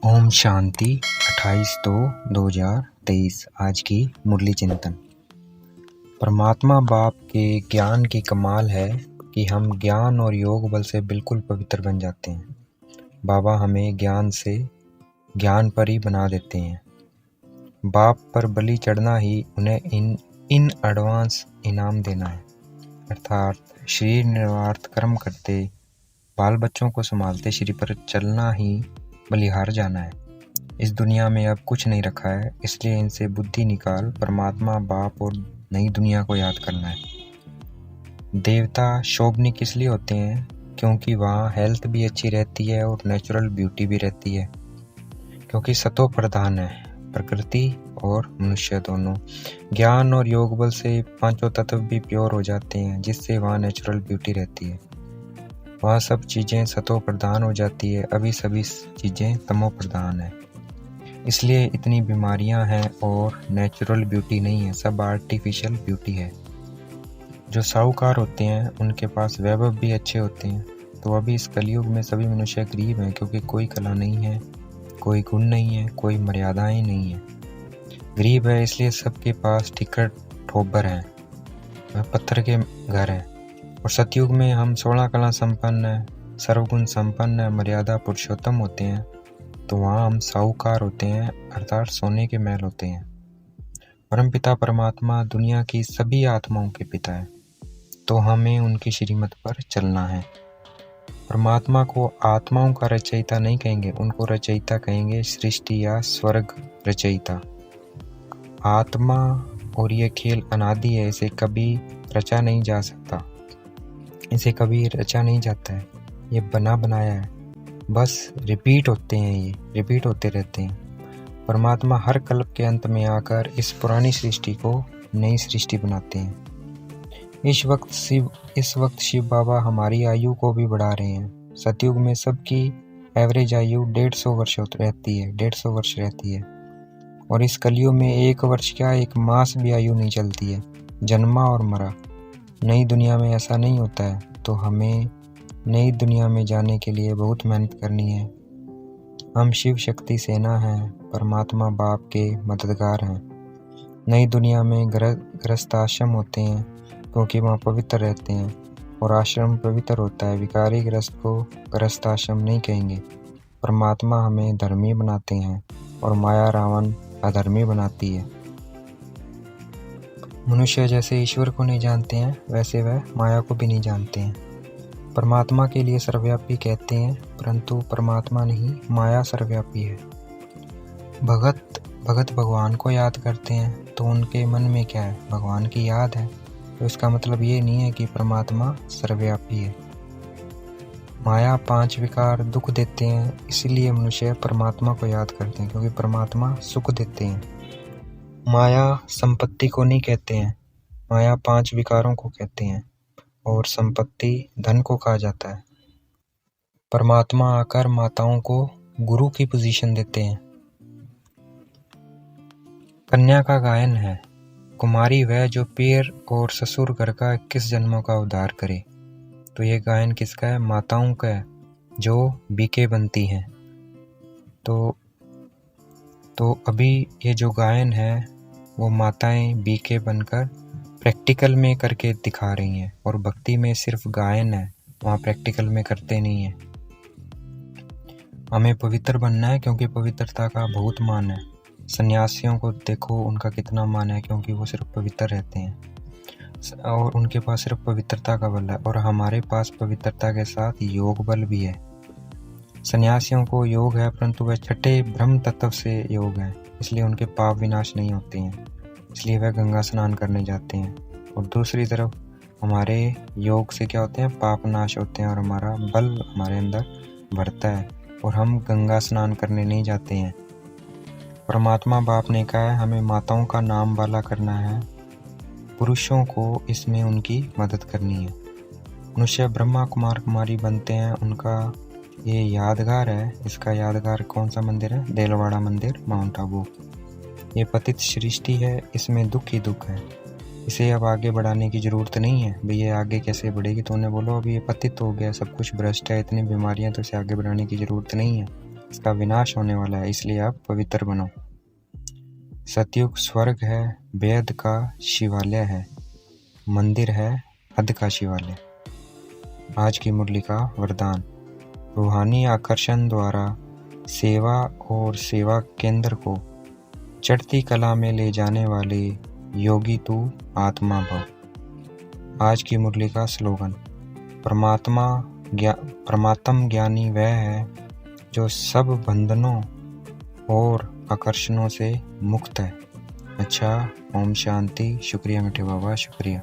ओम शांति 28/2/2023। आज की मुरली चिंतन। परमात्मा बाप के ज्ञान की कमाल है कि हम ज्ञान और योग बल से बिल्कुल पवित्र बन जाते हैं। बाबा हमें ज्ञान से ज्ञान पर ही बना देते हैं। बाप पर बलि चढ़ना ही उन्हें इन एडवांस इनाम देना है, अर्थात शरीर निर्वार्थ कर्म करते, बाल बच्चों को संभालते श्री पर चलना ही बलिहार जाना है। इस दुनिया में अब कुछ नहीं रखा है, इसलिए इनसे बुद्धि निकाल परमात्मा बाप और नई दुनिया को याद करना है। देवता शोभनीय इसलिए होते हैं क्योंकि वहाँ हेल्थ भी अच्छी रहती है और नेचुरल ब्यूटी भी रहती है, क्योंकि सतो प्रधान है, प्रकृति और मनुष्य दोनों। ज्ञान और योग बल से पांचों तत्व भी प्योर हो जाते हैं, जिससे वहाँ नेचुरल ब्यूटी रहती है। वहाँ सब चीज़ें सतो प्रधान हो जाती है, अभी सभी चीज़ें तमो प्रधान है। इसलिए इतनी बीमारियां हैं और नेचुरल ब्यूटी नहीं है, सब आर्टिफिशियल ब्यूटी है। जो साहूकार होते हैं उनके पास वैभव भी अच्छे होते हैं। तो अभी इस कलयुग में सभी मनुष्य गरीब हैं, क्योंकि कोई कला नहीं है, कोई गुण नहीं है, कोई मर्यादाएं नहीं है। गरीब है इसलिए सबके पास टिकट ठोबर है, पत्थर के घर हैं। और सतयुग में हम 16 कला संपन्न है, सर्वगुण संपन्न है, मर्यादा पुरुषोत्तम होते हैं। तो वहाँ हम साहूकार होते हैं, अर्थात सोने के महल होते हैं। परमपिता परमात्मा दुनिया की सभी आत्माओं के पिता है, तो हमें उनकी श्रीमत पर चलना है। परमात्मा को आत्माओं का रचयिता नहीं कहेंगे, उनको रचयिता कहेंगे, सृष्टि या स्वर्ग रचयिता। आत्मा और ये खेल अनादि है, इसे कभी रचा नहीं जा सकता, इसे कभी रचा नहीं जाता है, ये बना बनाया है, बस रिपीट होते हैं, ये रिपीट होते रहते हैं। परमात्मा हर कल्प के अंत में आकर इस पुरानी सृष्टि को नई सृष्टि बनाते हैं। इस वक्त शिव बाबा हमारी आयु को भी बढ़ा रहे हैं। सतयुग में सबकी एवरेज आयु 150 वर्ष रहती है, 150 वर्ष रहती है। और इस कलयुग में 1 वर्ष क्या, 1 मास भी आयु नहीं चलती है, जन्मा और मरा। नई दुनिया में ऐसा नहीं होता है, तो हमें नई दुनिया में जाने के लिए बहुत मेहनत करनी है। हम शिव शक्ति सेना हैं, परमात्मा बाप के मददगार हैं। नई दुनिया में गृहस्थ आश्रम होते हैं, क्योंकि वहाँ पवित्र रहते हैं, और आश्रम पवित्र होता है। विकारी गृहस्थ को गृहस्थ आश्रम नहीं कहेंगे। परमात्मा हमें धर्मी बनाते हैं और माया रावण अधर्मी बनाती है। मनुष्य जैसे ईश्वर को नहीं जानते हैं, वैसे वह माया को भी नहीं जानते हैं। परमात्मा के लिए सर्वव्यापी कहते हैं, परंतु परमात्मा नहीं, माया सर्वव्यापी है। भगत भगवान को याद करते हैं, तो उनके मन में क्या है, भगवान की याद है। तो इसका मतलब ये नहीं है कि परमात्मा सर्वव्यापी है। माया 5 विकार दुख देते हैं, इसीलिए मनुष्य परमात्मा को याद करते हैं, क्योंकि परमात्मा सुख देते हैं। माया संपत्ति को नहीं कहते हैं, माया 5 विकारों को कहते हैं, और संपत्ति धन को कहा जाता है। परमात्मा आकर माताओं को गुरु की पोजीशन देते हैं। कन्या का गायन है, कुमारी वह जो पीर और ससुर घर का 21 जन्मों का उद्धार करे। तो ये गायन किसका है, माताओं का है, जो बीके बनती हैं। तो अभी ये जो गायन है वो माताएं बीके बनकर प्रैक्टिकल में करके दिखा रही हैं, और भक्ति में सिर्फ गायन है, वहाँ प्रैक्टिकल में करते नहीं है। हमें पवित्र बनना है, क्योंकि पवित्रता का बहुत मान है। सन्यासियों को देखो, उनका कितना मान है, क्योंकि वो सिर्फ पवित्र रहते हैं, और उनके पास सिर्फ पवित्रता का बल है। और हमारे पास पवित्रता के साथ योग बल भी है। सन्यासियों को योग है, परंतु वह छठे ब्रह्म तत्व से योग है, इसलिए उनके पाप विनाश नहीं होते हैं, इसलिए वह गंगा स्नान करने जाते हैं। और दूसरी तरफ हमारे योग से क्या होते हैं, पाप नाश होते हैं, और हमारा बल हमारे अंदर बढ़ता है, और हम गंगा स्नान करने नहीं जाते हैं। परमात्मा बाप ने कहा है हमें माताओं का नाम वाला करना है, पुरुषों को इसमें उनकी मदद करनी है। मनुष्य ब्रह्मा कुमार कुमारी बनते हैं, उनका ये यादगार है। इसका यादगार कौन सा मंदिर है, देलवाड़ा मंदिर, माउंट आबू। ये पतित सृष्टि है, इसमें दुख ही दुख है, इसे अब आगे बढ़ाने की ज़रूरत नहीं है। भाई ये आगे कैसे बढ़ेगी, तो उन्हें बोलो अभी ये पतित हो गया, सब कुछ भ्रष्ट है, इतनी बीमारियां, तो इसे आगे बढ़ाने की ज़रूरत नहीं है। इसका विनाश होने वाला है, इसलिए आप पवित्र बनो। सतयुग स्वर्ग है, वेद का शिवालय है, मंदिर है हद का शिवालय। आज की मुरली का वरदान: रूहानी आकर्षण द्वारा सेवा और सेवा केंद्र को चढ़ती कला में ले जाने वाले योगी तू आत्मा भव। आज की मुरली का स्लोगन: परमात्म ज्ञानी वह है जो सब बंधनों और आकर्षणों से मुक्त है। अच्छा, ओम शांति। शुक्रिया मीठे बाबा, शुक्रिया।